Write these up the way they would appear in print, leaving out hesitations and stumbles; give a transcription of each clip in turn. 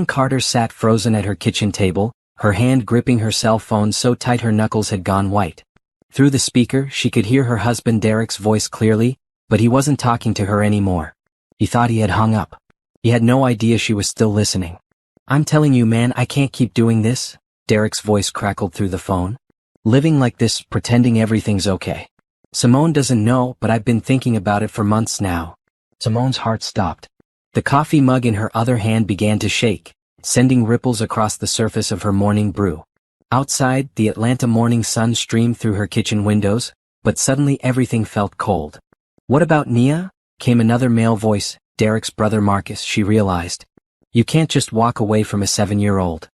Carter sat frozen at her kitchen table, her hand gripping her cell phone so tight her knuckles had gone white. Through the speaker, she could hear her husband Derek's voice clearly, but he wasn't talking to her anymore. He thought he had hung up. He had no idea she was still listening. "I'm telling you, man, I can't keep doing this," Derek's voice crackled through the phone. "Living like this, pretending everything's okay. Simone doesn't know, but I've been thinking about it for months now." Simone's heart stopped. The coffee mug in her other hand began to shake, sending ripples across the surface of her morning brew. Outside, the Atlanta morning sun streamed through her kitchen windows, but suddenly everything felt cold. "What about Nia?" came another male voice, Derek's brother Marcus, she realized. "You can't just walk away from a 7-year-old.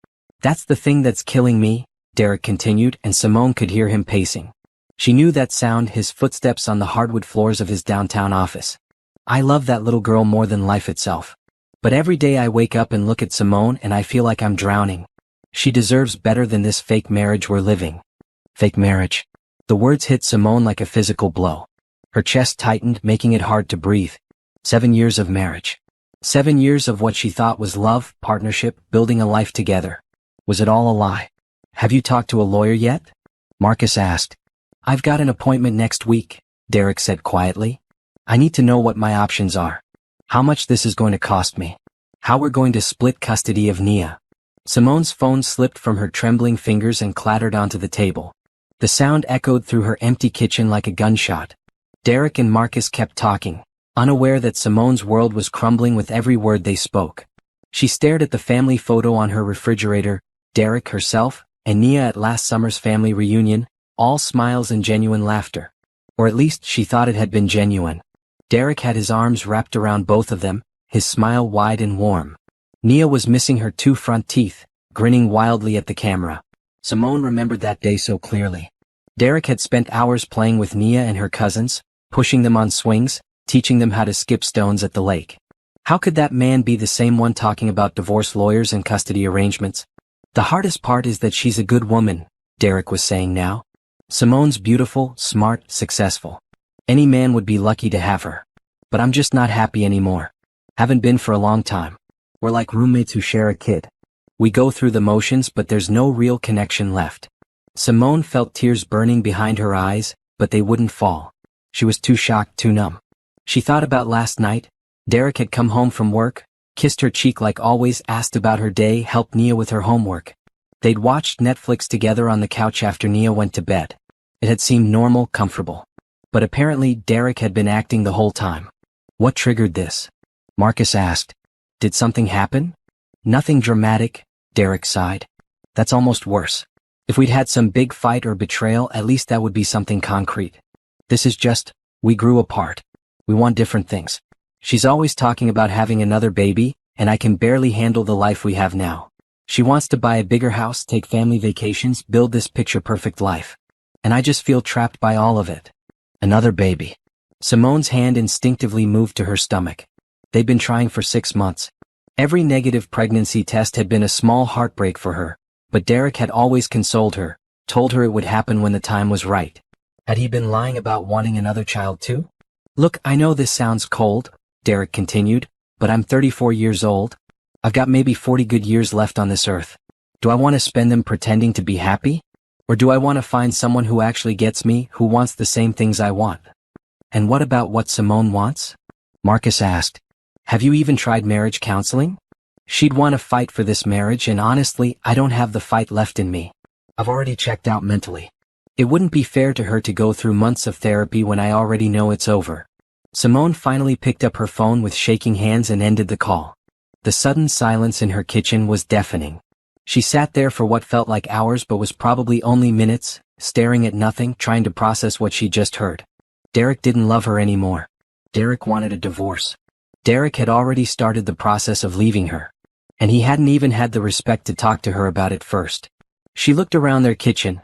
"That's the thing that's killing me," Derek continued, and Simone could hear him pacing. She knew that sound, his footsteps on the hardwood floors of his downtown office. "I love that little girl more than life itself. But every day I wake up and look at Simone and I feel like I'm drowning. She deserves better than this fake marriage we're living." Fake marriage. The words hit Simone like a physical blow. Her chest tightened, making it hard to breathe. 7 years of marriage. 7 years of what she thought was love, partnership, building a life together. Was it all a lie? "Have you talked to a lawyer yet?" Marcus asked. "I've got an appointment next week," Derek said quietly. "I need to know what my options are. How much this is going to cost me. How we're going to split custody of Nia." Simone's phone slipped from her trembling fingers and clattered onto the table. The sound echoed through her empty kitchen like a gunshot. Derek and Marcus kept talking, unaware that Simone's world was crumbling with every word they spoke. She stared at the family photo on her refrigerator, Derek, herself, and Nia at last summer's family reunion, all smiles and genuine laughter. Or at least she thought it had been genuine. Derek had his arms wrapped around both of them, his smile wide and warm. Nia was missing her 2 front teeth, grinning wildly at the camera. Simone remembered that day so clearly. Derek had spent hours playing with Nia and her cousins, pushing them on swings, teaching them how to skip stones at the lake. How could that man be the same one talking about divorce lawyers and custody arrangements? "The hardest part is that she's a good woman," Derek was saying now. "Simone's beautiful, smart, successful. Any man would be lucky to have her. But I'm just not happy anymore. Haven't been for a long time. We're like roommates who share a kid. We go through the motions, but there's no real connection left." Simone felt tears burning behind her eyes, but they wouldn't fall. She was too shocked, too numb. She thought about last night. Derek had come home from work, kissed her cheek like always, asked about her day, helped Nia with her homework. They'd watched Netflix together on the couch after Nia went to bed. It had seemed normal, comfortable. But apparently Derek had been acting the whole time. "What triggered this?" Marcus asked. "Did something happen?" "Nothing dramatic," Derek sighed. "That's almost worse. If we'd had some big fight or betrayal, at least that would be something concrete. This is just, we grew apart. We want different things. She's always talking about having another baby, and I can barely handle the life we have now. She wants to buy a bigger house, take family vacations, build this picture-perfect life. And I just feel trapped by all of it." Another baby. Simone's hand instinctively moved to her stomach. They'd been trying for 6 months. Every negative pregnancy test had been a small heartbreak for her, but Derek had always consoled her, told her it would happen when the time was right. Had he been lying about wanting another child too? "Look, I know this sounds cold," Derek continued, "but I'm 34 years old. I've got maybe 40 good years left on this earth. Do I want to spend them pretending to be happy? Or do I want to find someone who actually gets me, who wants the same things I want?" "And what about what Simone wants?" Marcus asked. "Have you even tried marriage counseling?" "She'd want to fight for this marriage, and honestly, I don't have the fight left in me. I've already checked out mentally. It wouldn't be fair to her to go through months of therapy when I already know it's over." Simone finally picked up her phone with shaking hands and ended the call. The sudden silence in her kitchen was deafening. She sat there for what felt like hours but was probably only minutes, staring at nothing, trying to process what she just heard. Derek didn't love her anymore. Derek wanted a divorce. Derek had already started the process of leaving her. And he hadn't even had the respect to talk to her about it first. She looked around their kitchen,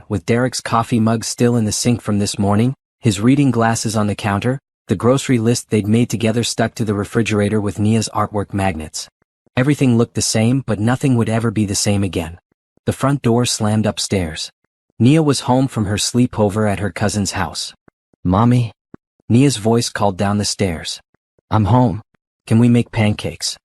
with Derek's coffee mug still in the sink from this morning, his reading glasses on the counter, the grocery list they'd made together stuck to the refrigerator with Nia's artwork magnets. Everything looked the same, but nothing would ever be the same again. The front door slammed upstairs. Nia was home from her sleepover at her cousin's house. "Mommy?" Nia's voice called down the stairs. "I'm home. Can we make pancakes?"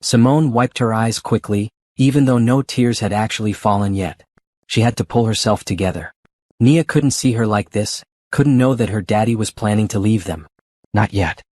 Simone wiped her eyes quickly, even though no tears had actually fallen yet. She had to pull herself together. Nia couldn't see her like this, couldn't know that her daddy was planning to leave them. Not yet.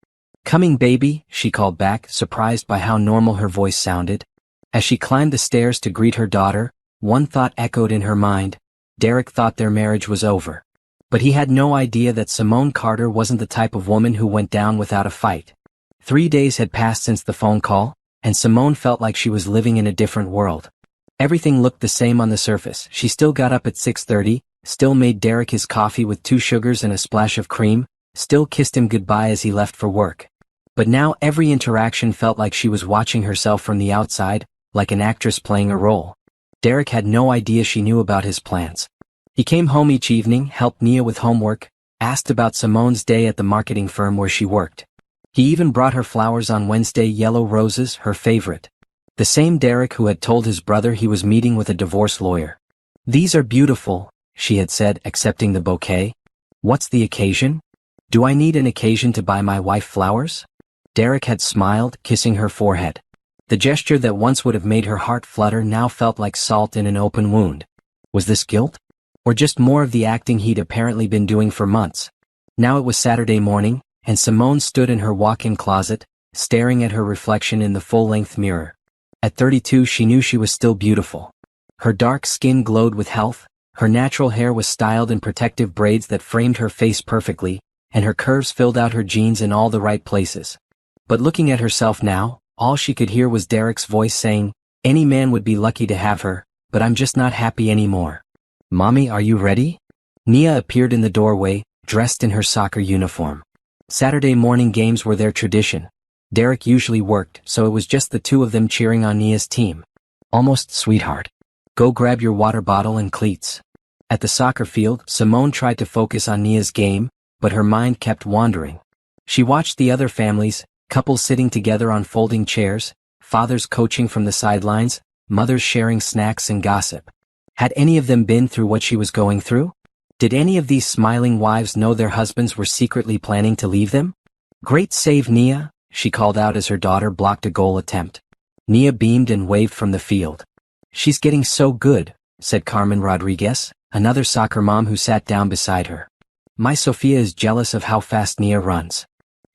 Coming, baby, she called back, surprised by how normal her voice sounded. As she climbed the stairs to greet her daughter, one thought echoed in her mind. Derek thought their marriage was over. But he had no idea that Simone Carter wasn't the type of woman who went down without a fight. 3 days had passed since the phone call, and Simone felt like she was living in a different world. Everything looked the same on the surface. She still got up at 6:30, still made Derek his coffee with 2 sugars and a splash of cream, still kissed him goodbye as he left for work. But now every interaction felt like she was watching herself from the outside, like an actress playing a role. Derek had no idea she knew about his plans. He came home each evening, helped Nia with homework, asked about Simone's day at the marketing firm where she worked. He even brought her flowers on Wednesday, yellow roses, her favorite. The same Derek who had told his brother he was meeting with a divorce lawyer. "These are beautiful," she had said, accepting the bouquet. "What's the occasion? Do I need an occasion to buy my wife flowers?" Derek had smiled, kissing her forehead. The gesture that once would have made her heart flutter now felt like salt in an open wound. Was this guilt? Or just more of the acting he'd apparently been doing for months? Now it was Saturday morning, and Simone stood in her walk-in closet, staring at her reflection in the full-length mirror. At 32 she knew she was still beautiful. Her dark skin glowed with health, her natural hair was styled in protective braids that framed her face perfectly, and her curves filled out her jeans in all the right places. But looking at herself now, all she could hear was Derek's voice saying, "Any man would be lucky to have her, but I'm just not happy anymore." "Mommy, are you ready?" Nia appeared in the doorway, dressed in her soccer uniform. Saturday morning games were their tradition. Derek usually worked, so it was just the two of them cheering on Nia's team. "Almost, sweetheart. Go grab your water bottle and cleats." At the soccer field, Simone tried to focus on Nia's game, but her mind kept wandering. She watched the other families, couples sitting together on folding chairs, fathers coaching from the sidelines, mothers sharing snacks and gossip. Had any of them been through what she was going through? Did any of these smiling wives know their husbands were secretly planning to leave them? "Great save, Nia," she called out as her daughter blocked a goal attempt. Nia beamed and waved from the field. "She's getting so good," said Carmen Rodriguez, another soccer mom who sat down beside her. "My Sophia is jealous of how fast Nia runs."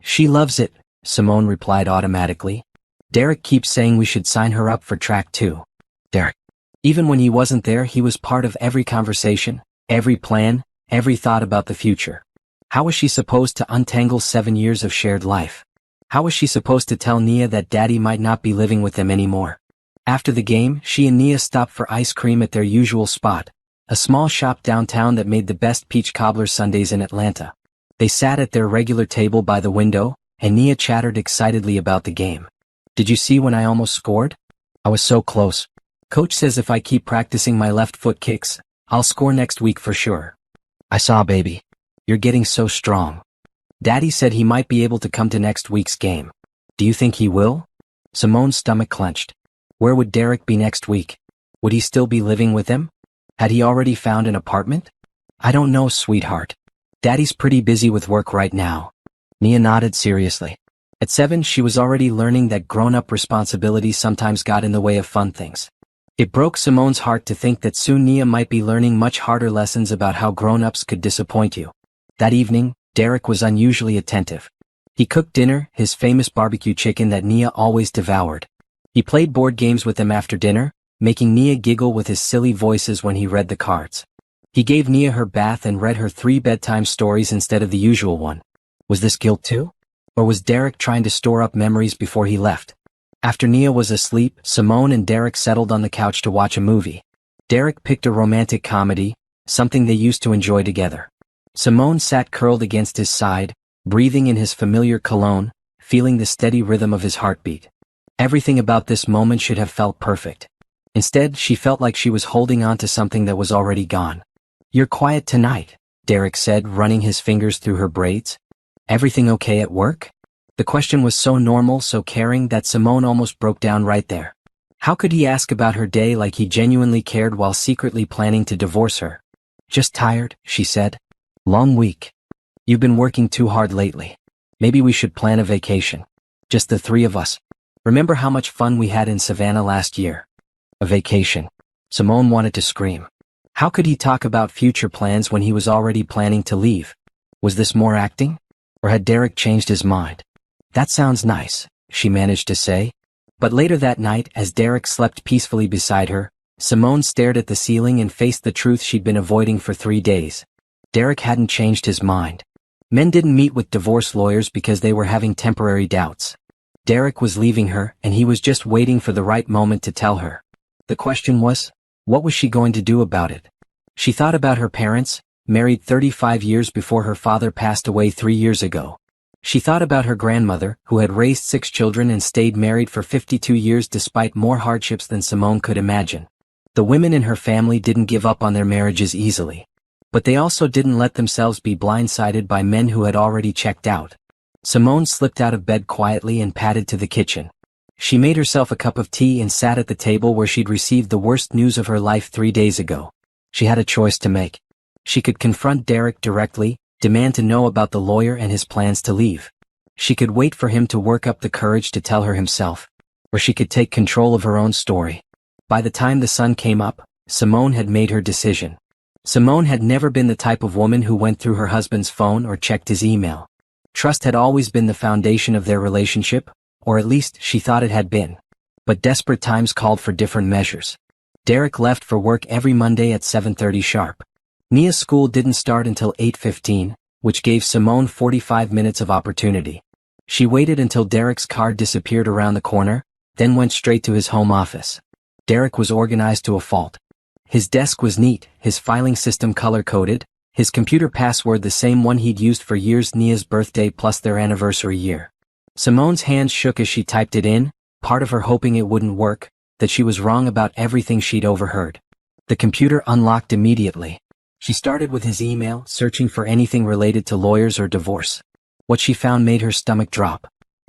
"She loves it," Simone replied automatically. "Derek keeps saying we should sign her up for track too." Derek. Even when he wasn't there, he was part of every conversation, every plan, every thought about the future. How was she supposed to untangle 7 years of shared life? How was she supposed to tell Nia that Daddy might not be living with them anymore? After the game, she and Nia stopped for ice cream at their usual spot, a small shop downtown that made the best peach cobbler sundaes in Atlanta. They sat at their regular table by the window, and Nia chattered excitedly about the game. "Did you see when I almost scored? I was so close. Coach says if I keep practicing my left foot kicks, I'll score next week for sure." "I saw, baby. You're getting so strong." "Daddy said he might be able to come to next week's game. Do you think he will?" Simone's stomach clenched. Where would Derek be next week? Would he still be living with them? Had he already found an apartment? "I don't know, sweetheart. Daddy's pretty busy with work right now." Nia nodded seriously. At 7 she was already learning that grown-up responsibilities sometimes got in the way of fun things. It broke Simone's heart to think that soon Nia might be learning much harder lessons about how grown-ups could disappoint you. That evening, Derek was unusually attentive. He cooked dinner, his famous barbecue chicken that Nia always devoured. He played board games with them after dinner, making Nia giggle with his silly voices when he read the cards. He gave Nia her bath and read her 3 bedtime stories instead of the usual one. Was this guilt too? Or was Derek trying to store up memories before he left? After Nia was asleep, Simone and Derek settled on the couch to watch a movie. Derek picked a romantic comedy, something they used to enjoy together. Simone sat curled against his side, breathing in his familiar cologne, feeling the steady rhythm of his heartbeat. Everything about this moment should have felt perfect. Instead, she felt like she was holding on to something that was already gone. "You're quiet tonight," Derek said, running his fingers through her braids. "Everything okay at work?" The question was so normal, so caring, that Simone almost broke down right there. How could he ask about her day like he genuinely cared while secretly planning to divorce her? "Just tired," she said. "Long week. You've been working too hard lately. Maybe we should plan a vacation. Just the 3 of us. Remember how much fun we had in Savannah last year? A vacation. Simone wanted to scream. How could he talk about future plans when he was already planning to leave? Was this more acting? Or had Derek changed his mind? That sounds nice, she managed to say. But later that night, as Derek slept peacefully beside her, Simone stared at the ceiling and faced the truth she'd been avoiding for 3 days. Derek hadn't changed his mind. Men didn't meet with divorce lawyers because they were having temporary doubts. Derek was leaving her, and he was just waiting for the right moment to tell her. The question was, what was she going to do about it? She thought about her parents, married 35 years before her father passed away 3 years ago. She thought about her grandmother, who had raised 6 children and stayed married for 52 years despite more hardships than Simone could imagine. The women in her family didn't give up on their marriages easily. But they also didn't let themselves be blindsided by men who had already checked out. Simone slipped out of bed quietly and padded to the kitchen. She made herself a cup of tea and sat at the table where she'd received the worst news of her life 3 days ago. She had a choice to make. She could confront Derek directly, demand to know about the lawyer and his plans to leave. She could wait for him to work up the courage to tell her himself. Or she could take control of her own story. By the time the sun came up, Simone had made her decision. Simone had never been the type of woman who went through her husband's phone or checked his email. Trust had always been the foundation of their relationship, or at least she thought it had been. But desperate times called for different measures. Derek left for work every Monday at 7:30 sharp. Nia's school didn't start until 8:15, which gave Simone 45 minutes of opportunity. She waited until Derek's car disappeared around the corner, then went straight to his home office. Derek was organized to a fault. His desk was neat, his filing system color-coded, his computer password the same one he'd used for years, Nia's birthday plus their anniversary year. Simone's hands shook as she typed it in, part of her hoping it wouldn't work, that she was wrong about everything she'd overheard. The computer unlocked immediately. She started with his email, searching for anything related to lawyers or divorce. What she found made her stomach drop.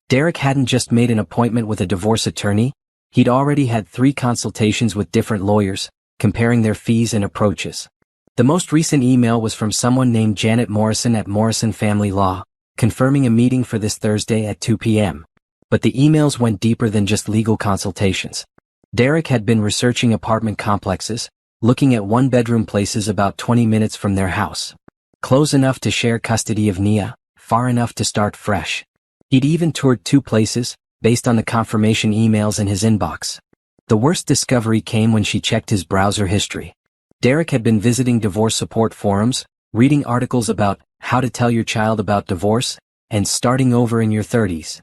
Derek hadn't just made an appointment with a divorce attorney, he'd already had 3 consultations with different lawyers, comparing their fees and approaches. The most recent email was from someone named Janet Morrison at Morrison Family Law, confirming a meeting for this Thursday at 2 p.m. But the emails went deeper than just legal consultations. Derek had been researching apartment complexes, looking at 1-bedroom places about 20 minutes from their house. Close enough to share custody of Nia, far enough to start fresh. He'd even toured 2 places, based on the confirmation emails in his inbox. The worst discovery came when she checked his browser history. Derek had been visiting divorce support forums, reading articles about how to tell your child about divorce, and starting over in your 30s.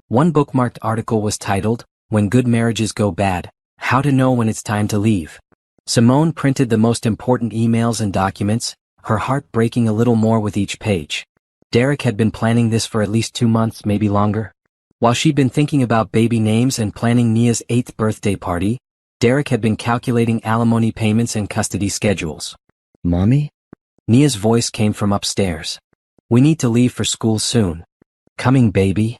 One bookmarked article was titled, When Good Marriages Go Bad, How to Know When It's Time to Leave. Simone printed the most important emails and documents, her heart breaking a little more with each page. Derek had been planning this for at least 2 months, maybe longer. While she'd been thinking about baby names and planning Nia's 8th birthday party, Derek had been calculating alimony payments and custody schedules. Mommy? Nia's voice came from upstairs. We need to leave for school soon. Coming, baby?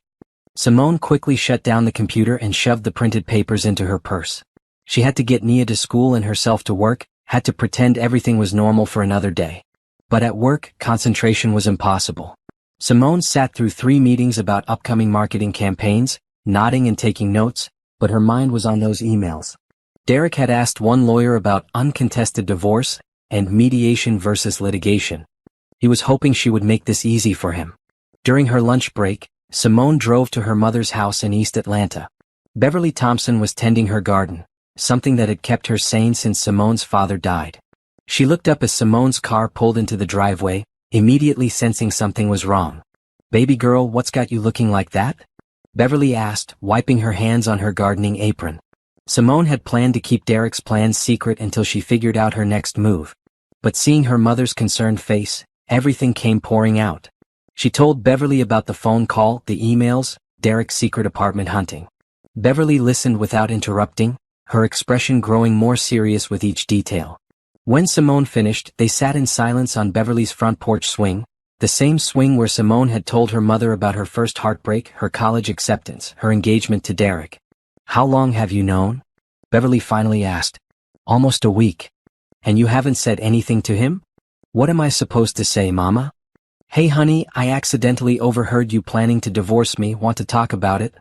Simone quickly shut down the computer and shoved the printed papers into her purse. She had to get Nia to school and herself to work, had to pretend everything was normal for another day. But at work, concentration was impossible. Simone sat through 3 meetings about upcoming marketing campaigns, nodding and taking notes, but her mind was on those emails. Derek had asked one lawyer about uncontested divorce and mediation versus litigation. He was hoping she would make this easy for him. During her lunch break, Simone drove to her mother's house in East Atlanta. Beverly Thompson was tending her garden, something that had kept her sane since Simone's father died. She looked up as Simone's car pulled into the driveway, immediately sensing something was wrong. Baby girl, what's got you looking like that? Beverly asked, wiping her hands on her gardening apron. Simone had planned to keep Derek's plans secret until she figured out her next move. But seeing her mother's concerned face, everything came pouring out. She told Beverly about the phone call, the emails, Derek's secret apartment hunting. Beverly listened without interrupting, her expression growing more serious with each detail. When Simone finished, they sat in silence on Beverly's front porch swing, the same swing where Simone had told her mother about her first heartbreak, her college acceptance, her engagement to Derek. How long have you known? Beverly finally asked. Almost a week. And you haven't said anything to him? What am I supposed to say, Mama? Hey honey, I accidentally overheard you planning to divorce me, want to talk about it?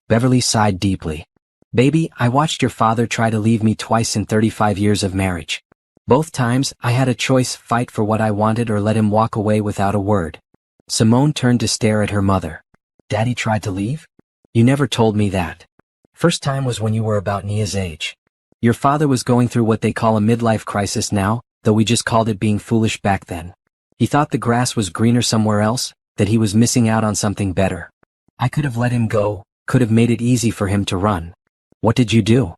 Beverly sighed deeply. Baby, I watched your father try to leave me twice in 35 years of marriage. Both times, I had a choice: fight for what I wanted or let him walk away without a word. Simone turned to stare at her mother. Daddy tried to leave? You never told me that. First time was when you were about Nia's age. Your father was going through what they call a midlife crisis now, though we just called it being foolish back then. He thought the grass was greener somewhere else, that he was missing out on something better. I could have let him go, could have made it easy for him to run. What did you do?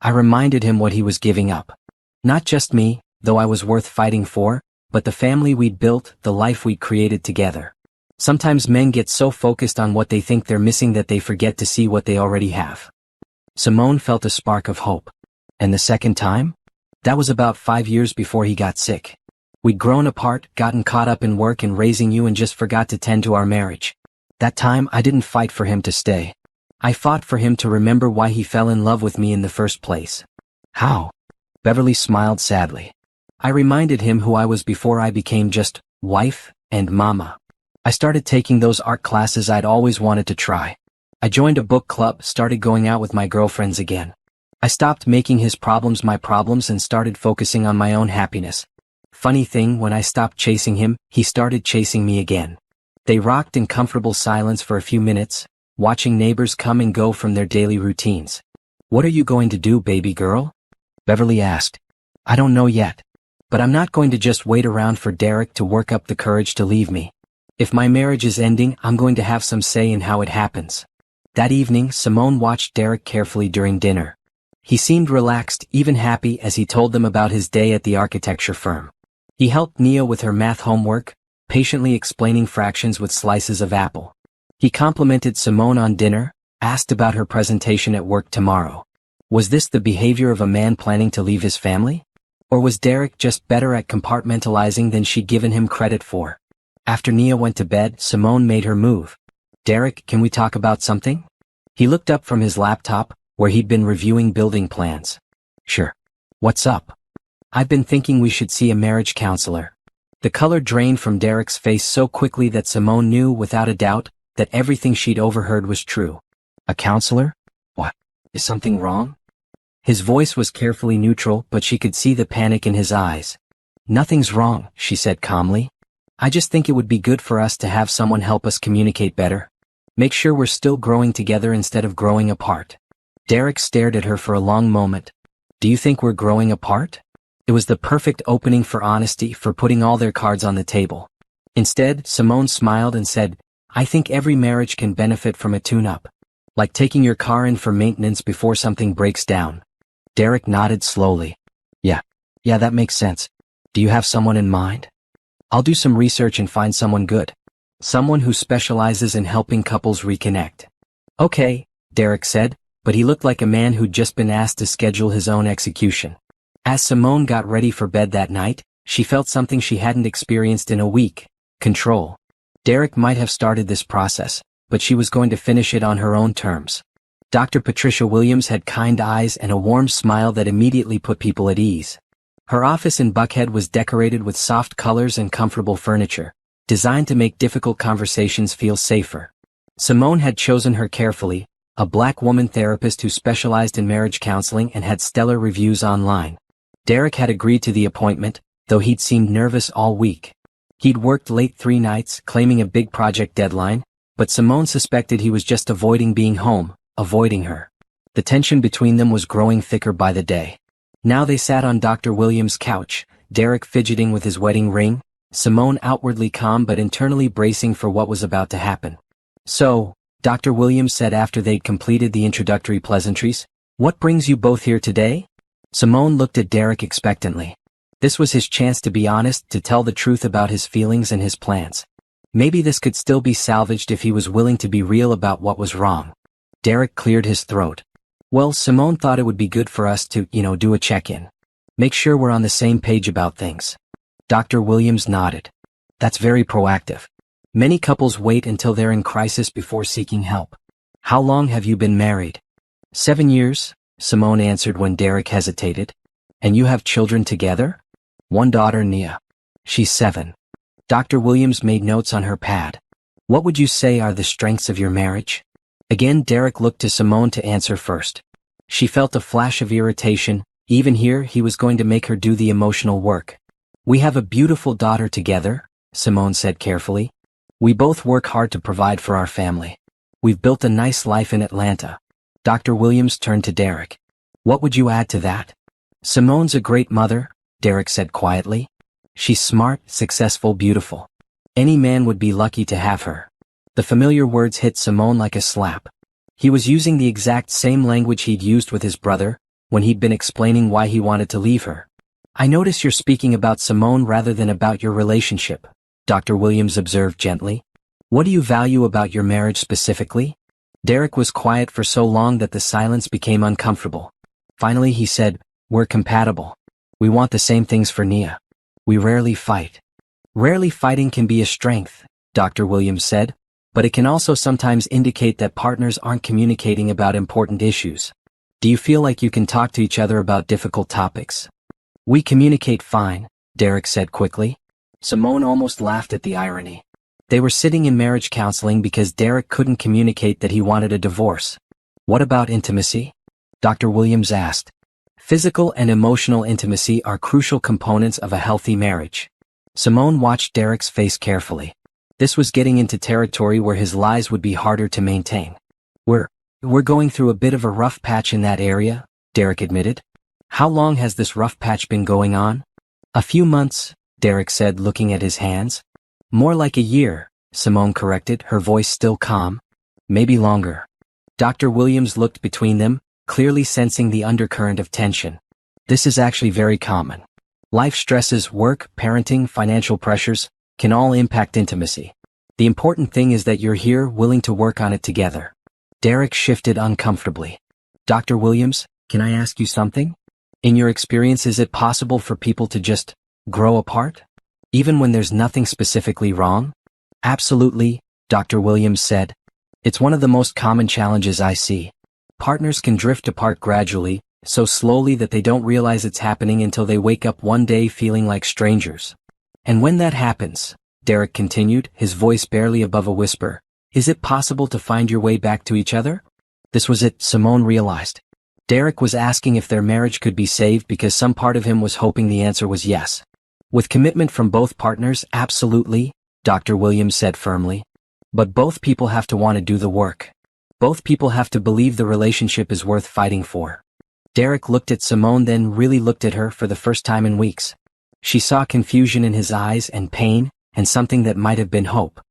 I reminded him what he was giving up. Not just me, though I was worth fighting for, but the family we'd built, the life we'd created together. Sometimes men get so focused on what they think they're missing that they forget to see what they already have. Simone felt a spark of hope. And the second time? That was about 5 years before he got sick. We'd grown apart, gotten caught up in work and raising you, and just forgot to tend to our marriage. That time I didn't fight for him to stay. I fought for him to remember why he fell in love with me in the first place. How? Beverly smiled sadly. I reminded him who I was before I became just wife and mama. I started taking those art classes I'd always wanted to try. I joined a book club, started going out with my girlfriends again. I stopped making his problems my problems and started focusing on my own happiness. Funny thing, when I stopped chasing him, he started chasing me again. They rocked in comfortable silence for a few minutes, watching neighbors come and go from their daily routines. What are you going to do, baby girl? Beverly asked. I don't know yet. But I'm not going to just wait around for Derek to work up the courage to leave me. If my marriage is ending, I'm going to have some say in how it happens. That evening, Simone watched Derek carefully during dinner. He seemed relaxed, even happy, as he told them about his day at the architecture firm. He helped Nia with her math homework, patiently explaining fractions with slices of apple. He complimented Simone on dinner, asked about her presentation at work tomorrow. Was this the behavior of a man planning to leave his family? Or was Derek just better at compartmentalizing than she'd given him credit for? After Nia went to bed, Simone made her move. Derek, can we talk about something? He looked up from his laptop, where he'd been reviewing building plans. Sure. What's up? I've been thinking we should see a marriage counselor. The color drained from Derek's face so quickly that Simone knew without a doubt that everything she'd overheard was true. A counselor? What? Is something wrong? His voice was carefully neutral, but she could see the panic in his eyes. Nothing's wrong, she said calmly. I just think it would be good for us to have someone help us communicate better. Make sure we're still growing together instead of growing apart. Derek stared at her for a long moment. Do you think we're growing apart? It was the perfect opening for honesty, for putting all their cards on the table. Instead, Simone smiled and said, I think every marriage can benefit from a tune-up. Like taking your car in for maintenance before something breaks down. Derek nodded slowly. Yeah, that makes sense. Do you have someone in mind? I'll do some research and find someone good. Someone who specializes in helping couples reconnect. Okay, Derek said, but he looked like a man who'd just been asked to schedule his own execution. As Simone got ready for bed that night, she felt something she hadn't experienced in a week: control. Derek might have started this process, but she was going to finish it on her own terms. Dr. Patricia Williams had kind eyes and a warm smile that immediately put people at ease. Her office in Buckhead was decorated with soft colors and comfortable furniture, designed to make difficult conversations feel safer. Simone had chosen her carefully, a black woman therapist who specialized in marriage counseling and had stellar reviews online. Derek had agreed to the appointment, though he'd seemed nervous all week. He'd worked late 3 nights, claiming a big project deadline, but Simone suspected he was just avoiding being home, avoiding her. The tension between them was growing thicker by the day. Now they sat on Dr. Williams' couch, Derek fidgeting with his wedding ring, Simone outwardly calm but internally bracing for what was about to happen. So, Dr. Williams said after they'd completed the introductory pleasantries, what brings you both here today? Simone looked at Derek expectantly. This was his chance to be honest, to tell the truth about his feelings and his plans. Maybe this could still be salvaged if he was willing to be real about what was wrong. Derek cleared his throat. Well, Simone thought it would be good for us to, do a check-in. Make sure we're on the same page about things. Dr. Williams nodded. That's very proactive. Many couples wait until they're in crisis before seeking help. How long have you been married? 7 years, Simone answered when Derek hesitated. And you have children together? One daughter, Nia. She's 7. Dr. Williams made notes on her pad. What would you say are the strengths of your marriage? Again, Derek looked to Simone to answer first. She felt a flash of irritation. Even here, he was going to make her do the emotional work. "We have a beautiful daughter together," Simone said carefully. "We both work hard to provide for our family. We've built a nice life in Atlanta." Dr. Williams turned to Derek. "What would you add to that?" "Simone's a great mother," Derek said quietly. "She's smart, successful, beautiful. Any man would be lucky to have her." The familiar words hit Simone like a slap. He was using the exact same language he'd used with his brother, when he'd been explaining why he wanted to leave her. "I notice you're speaking about Simone rather than about your relationship," Dr. Williams observed gently. "What do you value about your marriage specifically?" Derek was quiet for so long that the silence became uncomfortable. Finally he said, "We're compatible. We want the same things for Nia. We rarely fight." "Rarely fighting can be a strength," Dr. Williams said, "but it can also sometimes indicate that partners aren't communicating about important issues. Do you feel like you can talk to each other about difficult topics?" "We communicate fine," Derek said quickly. Simone almost laughed at the irony. They were sitting in marriage counseling because Derek couldn't communicate that he wanted a divorce. "What about intimacy?" Dr. Williams asked. "Physical and emotional intimacy are crucial components of a healthy marriage." Simone watched Derek's face carefully. This was getting into territory where his lies would be harder to maintain. We're going through a bit of a rough patch in that area," Derek admitted. "How long has this rough patch been going on?" "A few months," Derek said, looking at his hands. "More like a year," Simone corrected, her voice still calm. "Maybe longer." Dr. Williams looked between them, clearly sensing the undercurrent of tension. "This is actually very common. Life stresses, work, parenting, financial pressures, can all impact intimacy. The important thing is that you're here, willing to work on it together." Derek shifted uncomfortably. "Dr. Williams, can I ask you something? In your experience, is it possible for people to just grow apart? Even when there's nothing specifically wrong?" "Absolutely," Dr. Williams said. "It's one of the most common challenges I see. Partners can drift apart gradually, so slowly that they don't realize it's happening until they wake up one day feeling like strangers. And when that happens," Derek continued, his voice barely above a whisper, "is it possible to find your way back to each other?" This was it, Simone realized. Derek was asking if their marriage could be saved because some part of him was hoping the answer was yes. "With commitment from both partners, absolutely," Dr. Williams said firmly. "But both people have to want to do the work. Both people have to believe the relationship is worth fighting for." Derek looked at Simone, then really looked at her for the first time in weeks. She saw confusion in his eyes and pain, and something that might have been hope.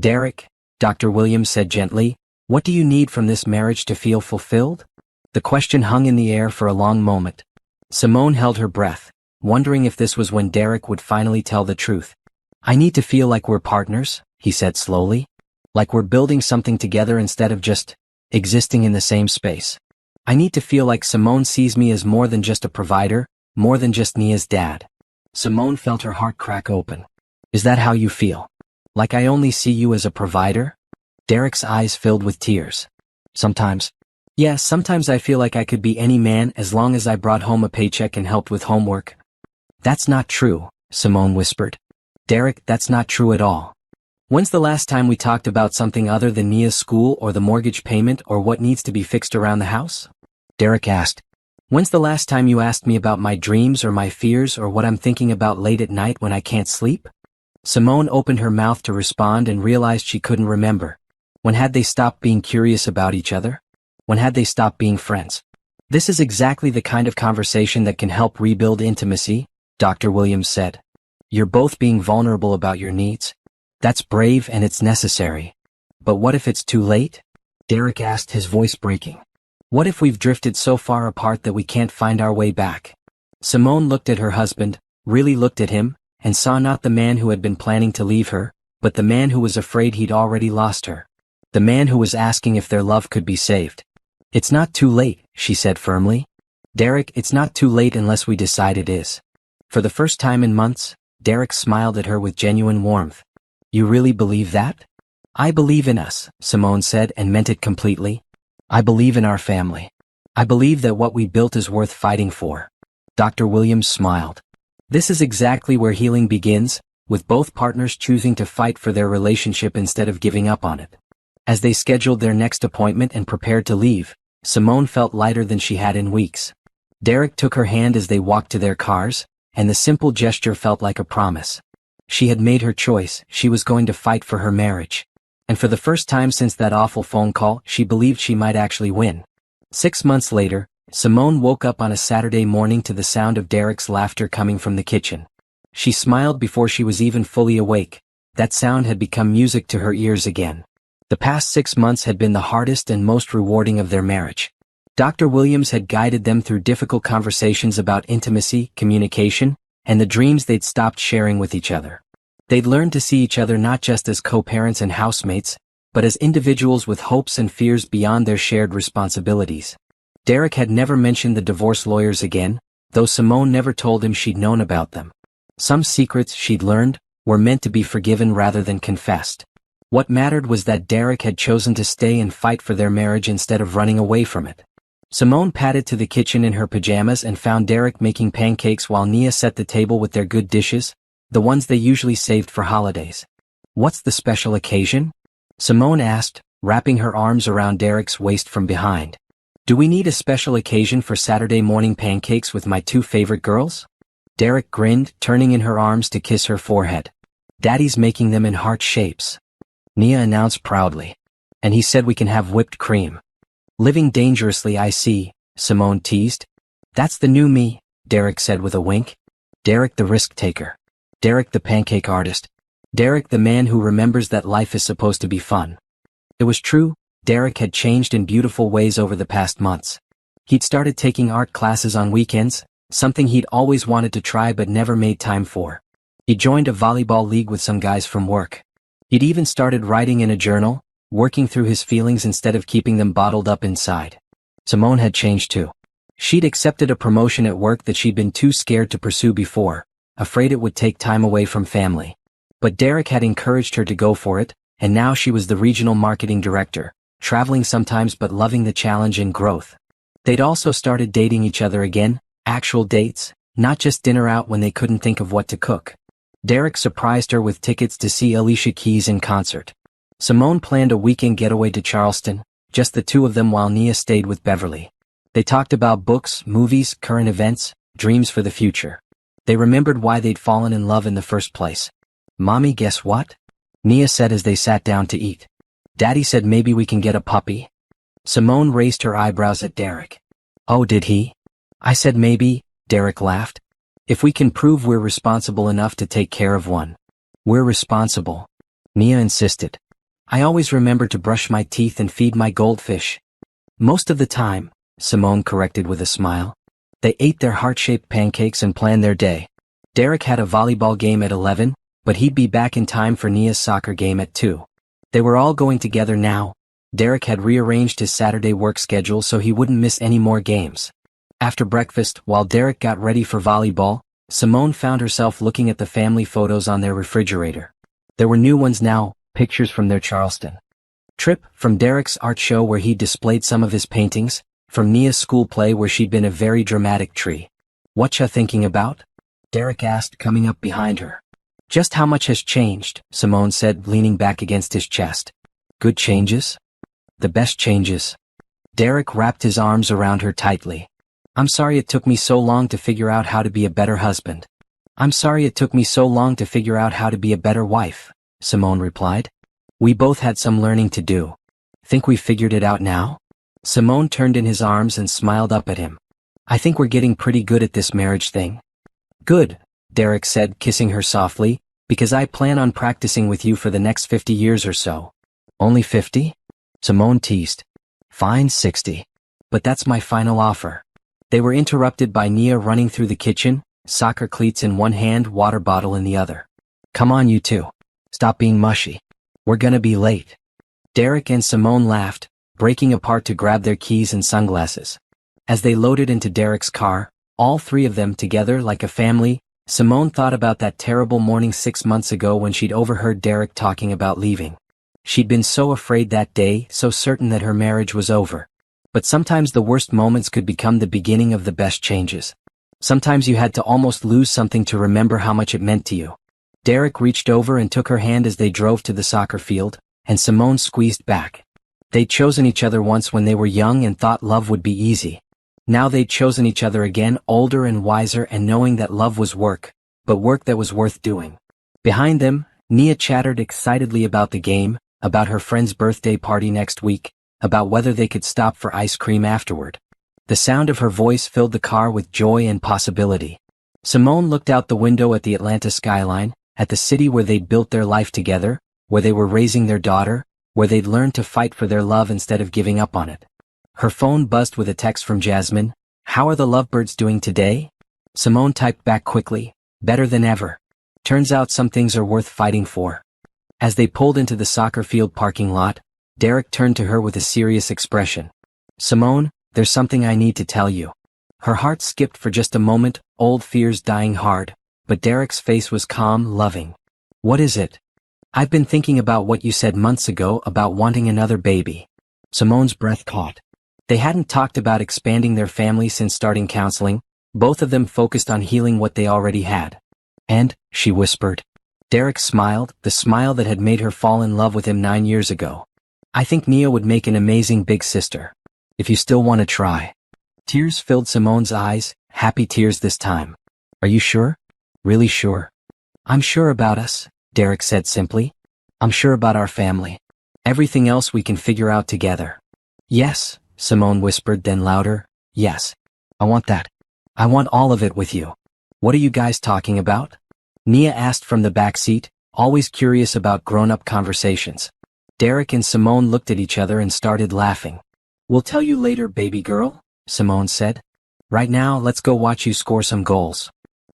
"Derek," Dr. Williams said gently, "what do you need from this marriage to feel fulfilled?" The question hung in the air for a long moment. Simone held her breath, wondering if this was when Derek would finally tell the truth. "I need to feel like we're partners," he said slowly. "Like we're building something together instead of just existing in the same space. I need to feel like Simone sees me as more than just a provider, more than just Nia's dad." Simone felt her heart crack open. "Is that how you feel? Like I only see you as a provider?" Derek's eyes filled with tears. "Sometimes. Yes, sometimes I feel like I could be any man as long as I brought home a paycheck and helped with homework." "That's not true," Simone whispered. "Derek, that's not true at all. When's the last time we talked about something other than Nia's school or the mortgage payment or what needs to be fixed around the house?" Derek asked. "When's the last time you asked me about my dreams or my fears or what I'm thinking about late at night when I can't sleep?" Simone opened her mouth to respond and realized she couldn't remember. When had they stopped being curious about each other? When had they stopped being friends? "This is exactly the kind of conversation that can help rebuild intimacy," Dr. Williams said. "You're both being vulnerable about your needs. That's brave and it's necessary. But what if it's too late?" Derek asked, his voice breaking. "What if we've drifted so far apart that we can't find our way back?" Simone looked at her husband, really looked at him, and saw not the man who had been planning to leave her, but the man who was afraid he'd already lost her. The man who was asking if their love could be saved. "It's not too late," she said firmly. "Derek, it's not too late unless we decide it is." For the first time in months, Derek smiled at her with genuine warmth. "You really believe that?" "I believe in us," Simone said, and meant it completely. "I believe in our family. I believe that what we built is worth fighting for." Dr. Williams smiled. "This is exactly where healing begins, with both partners choosing to fight for their relationship instead of giving up on it." As they scheduled their next appointment and prepared to leave, Simone felt lighter than she had in weeks. Derek took her hand as they walked to their cars, and the simple gesture felt like a promise. She had made her choice, she was going to fight for her marriage. And for the first time since that awful phone call, she believed she might actually win. 6 months later, Simone woke up on a Saturday morning to the sound of Derek's laughter coming from the kitchen. She smiled before she was even fully awake. That sound had become music to her ears again. The past 6 months had been the hardest and most rewarding of their marriage. Dr. Williams had guided them through difficult conversations about intimacy, communication, and the dreams they'd stopped sharing with each other. They'd learned to see each other not just as co-parents and housemates, but as individuals with hopes and fears beyond their shared responsibilities. Derek had never mentioned the divorce lawyers again, though Simone never told him she'd known about them. Some secrets she'd learned were meant to be forgiven rather than confessed. What mattered was that Derek had chosen to stay and fight for their marriage instead of running away from it. Simone padded to the kitchen in her pajamas and found Derek making pancakes while Nia set the table with their good dishes, the ones they usually saved for holidays. "What's the special occasion?" Simone asked, wrapping her arms around Derek's waist from behind. "Do we need a special occasion for Saturday morning pancakes with my 2 favorite girls?" Derek grinned, turning in her arms to kiss her forehead. "Daddy's making them in heart shapes," Nia announced proudly. "And he said we can have whipped cream." "Living dangerously, I see," Simone teased. "That's the new me," Derek said with a wink. Derek the risk-taker. Derek the pancake artist. Derek the man who remembers that life is supposed to be fun. It was true, Derek had changed in beautiful ways over the past months. He'd started taking art classes on weekends, something he'd always wanted to try but never made time for. He joined a volleyball league with some guys from work. He'd even started writing in a journal, working through his feelings instead of keeping them bottled up inside. Simone had changed too. She'd accepted a promotion at work that she'd been too scared to pursue before, afraid it would take time away from family. But Derek had encouraged her to go for it, and now she was the regional marketing director, traveling sometimes but loving the challenge and growth. They'd also started dating each other again, actual dates, not just dinner out when they couldn't think of what to cook. Derek surprised her with tickets to see Alicia Keys in concert. Simone planned a weekend getaway to Charleston, just the 2 of them while Nia stayed with Beverly. They talked about books, movies, current events, dreams for the future. They remembered why they'd fallen in love in the first place. "Mommy, guess what?" Nia said as they sat down to eat. "Daddy said maybe we can get a puppy." Simone raised her eyebrows at Derek. "Oh, did he?" "I said maybe," Derek laughed. "If we can prove we're responsible enough to take care of one." "We're responsible," Nia insisted. "I always remember to brush my teeth and feed my goldfish." "Most of the time," Simone corrected with a smile. They ate their heart-shaped pancakes and planned their day. Derek had a volleyball game at 11, but he'd be back in time for Nia's soccer game at 2. They were all going together now. Derek had rearranged his Saturday work schedule so he wouldn't miss any more games. After breakfast, while Derek got ready for volleyball, Simone found herself looking at the family photos on their refrigerator. There were new ones now, pictures from their Charleston trip, from Derek's art show where he displayed some of his paintings, from Nia's school play where she'd been a very dramatic tree. "Whatcha thinking about?" Derek asked, coming up behind her. "Just how much has changed," Simone said, leaning back against his chest. "Good changes?" "The best changes." Derek wrapped his arms around her tightly. "I'm sorry it took me so long to figure out how to be a better husband." "I'm sorry it took me so long to figure out how to be a better wife," Simone replied. "We both had some learning to do." "Think we figured it out now?" Simone turned in his arms and smiled up at him. "I think we're getting pretty good at this marriage thing." "Good," Derek said, kissing her softly, "because I plan on practicing with you for the next 50 years or so." "Only 50? Simone teased. "Fine, 60. But that's my final offer." They were interrupted by Nia running through the kitchen, soccer cleats in one hand, water bottle in the other. "Come on, you two. Stop being mushy. We're gonna be late." Derek and Simone laughed, breaking apart to grab their keys and sunglasses. As they loaded into Derek's car, all 3 of them together like a family, Simone thought about that terrible morning 6 months ago when she'd overheard Derek talking about leaving. She'd been so afraid that day, so certain that her marriage was over. But sometimes the worst moments could become the beginning of the best changes. Sometimes you had to almost lose something to remember how much it meant to you. Derek reached over and took her hand as they drove to the soccer field, and Simone squeezed back. They'd chosen each other once when they were young and thought love would be easy. Now they'd chosen each other again, older and wiser, and knowing that love was work, but work that was worth doing. Behind them, Nia chattered excitedly about the game, about her friend's birthday party next week, about whether they could stop for ice cream afterward. The sound of her voice filled the car with joy and possibility. Simone looked out the window at the Atlanta skyline, at the city where they'd built their life together, where they were raising their daughter, where they'd learned to fight for their love instead of giving up on it. Her phone buzzed with a text from Jasmine. "How are the lovebirds doing today?" Simone typed back quickly, "Better than ever. Turns out some things are worth fighting for." As they pulled into the soccer field parking lot, Derek turned to her with a serious expression. "Simone, there's something I need to tell you." Her heart skipped for just a moment, old fears dying hard, but Derek's face was calm, loving. "What is it?" "I've been thinking about what you said months ago about wanting another baby." Simone's breath caught. They hadn't talked about expanding their family since starting counseling, both of them focused on healing what they already had. "And," she whispered. Derek smiled, the smile that had made her fall in love with him 9 years ago. "I think Nia would make an amazing big sister. If you still want to try." Tears filled Simone's eyes, happy tears this time. "Are you sure? Really sure?" "I'm sure about us," Derek said simply. "I'm sure about our family. Everything else we can figure out together." "Yes," Simone whispered, then louder, "Yes. I want that. I want all of it with you." "What are you guys talking about?" Nia asked from the back seat, always curious about grown-up conversations. Derek and Simone looked at each other and started laughing. "We'll tell you later, baby girl," Simone said. "Right now, let's go watch you score some goals."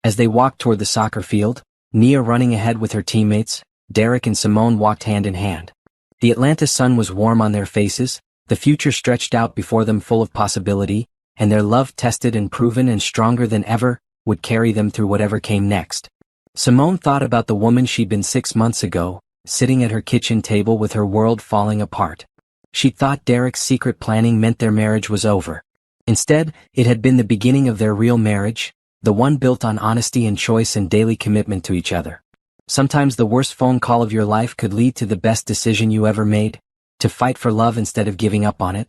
As they walked toward the soccer field, Nia running ahead with her teammates, Derek and Simone walked hand in hand. The Atlanta sun was warm on their faces, the future stretched out before them full of possibility, and their love, tested and proven and stronger than ever, would carry them through whatever came next. Simone thought about the woman she'd been 6 months ago, sitting at her kitchen table with her world falling apart. She thought Derek's secret planning meant their marriage was over. Instead, it had been the beginning of their real marriage, the one built on honesty and choice and daily commitment to each other. Sometimes the worst phone call of your life could lead to the best decision you ever made, to fight for love instead of giving up on it.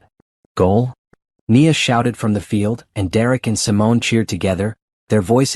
"Goal?" Nia shouted from the field, and Derek and Simone cheered together, their voices